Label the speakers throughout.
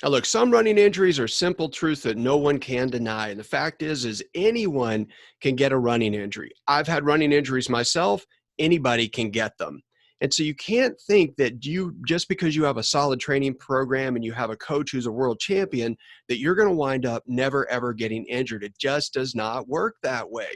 Speaker 1: Now, look, some running injuries are simple truths that no one can deny. And the fact is anyone can get a running injury. I've had running injuries myself. Anybody can get them. And so you can't think that just because you have a solid training program and you have a coach who's a world champion, that you're going to wind up never, ever getting injured. It just does not work that way.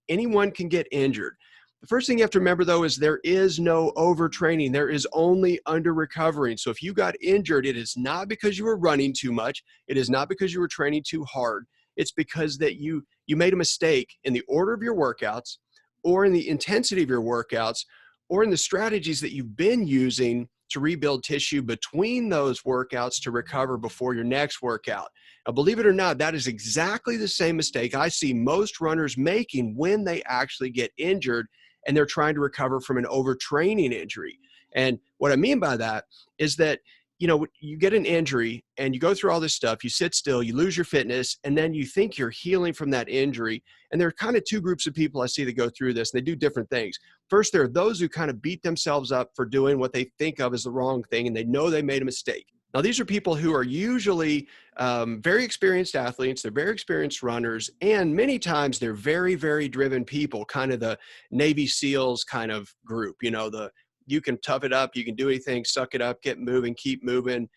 Speaker 1: Anyone can get injured. The first thing you have to remember, though, is there is no overtraining. There is only under recovering. So if you got injured, it is not because you were running too much. It is not because you were training too hard. It's because that you made a mistake in the order of your workouts, or in the intensity of your workouts, or in the strategies that you've been using to rebuild tissue between those workouts to recover before your next workout. Now, believe it or not, that is exactly the same mistake I see most runners making when they actually get injured and they're trying to recover from an overtraining injury. And what I mean by that is that, you get an injury and you go through all this stuff, you sit still, you lose your fitness, and then you think you're healing from that injury. And there are kind of two groups of people I see that go through this, and they do different things. First, there are those who kind of beat themselves up for doing what they think of as the wrong thing, and they know they made a mistake. Now, these are people who are usually very experienced athletes. They're very experienced runners, and many times they're very, very driven people, kind of the Navy SEALs kind of group, you can tough it up, you can do anything, suck it up, get moving, keep moving,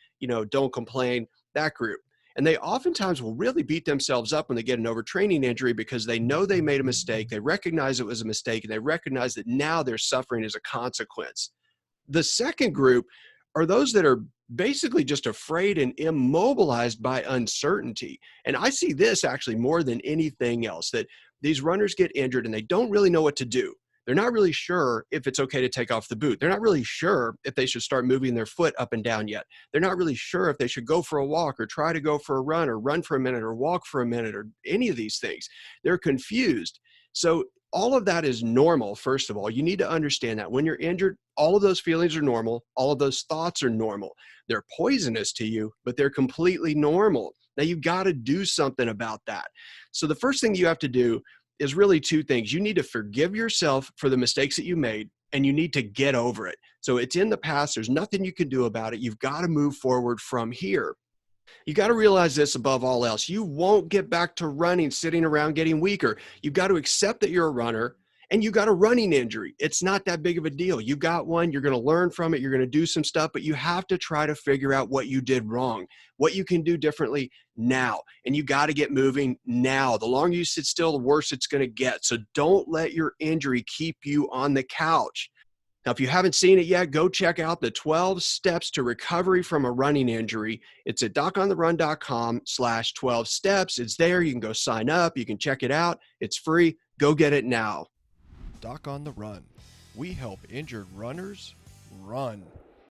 Speaker 1: don't complain, that group. And they oftentimes will really beat themselves up when they get an overtraining injury because they know they made a mistake, they recognize it was a mistake, and they recognize that now they're suffering as a consequence. The second group are those that are basically just afraid and immobilized by uncertainty. And I see this actually more than anything else, that these runners get injured and they don't really know what to do. They're not really sure if it's okay to take off the boot. They're not really sure if they should start moving their foot up and down yet. They're not really sure if they should go for a walk or try to go for a run or run for a minute or walk for a minute or any of these things. They're confused. So all of that is normal. First of all, you need to understand that when you're injured, all of those feelings are normal. All of those thoughts are normal. They're poisonous to you, but they're completely normal. Now you got to do something about that. So the first thing you have to do is really two things. You need to forgive yourself for the mistakes that you made, and you need to get over it. So it's in the past. There's nothing you can do about it. You've got to move forward from here. You got to realize this above all else. You won't get back to running sitting around getting weaker. You've got to accept that you're a runner and you got a running injury. It's not that big of a deal. You got one, you're going to learn from it, you're going to do some stuff, but you have to try to figure out what you did wrong, what you can do differently now. And you got to get moving now. The longer you sit still, the worse it's going to get. So don't let your injury keep you on the couch. Now, if you haven't seen it yet, go check out the 12 steps to recovery from a running injury. It's at docontherun.com/12 steps. It's there. You can go sign up. You can check it out. It's free. Go get it now.
Speaker 2: Doc on the Run. We help injured runners run.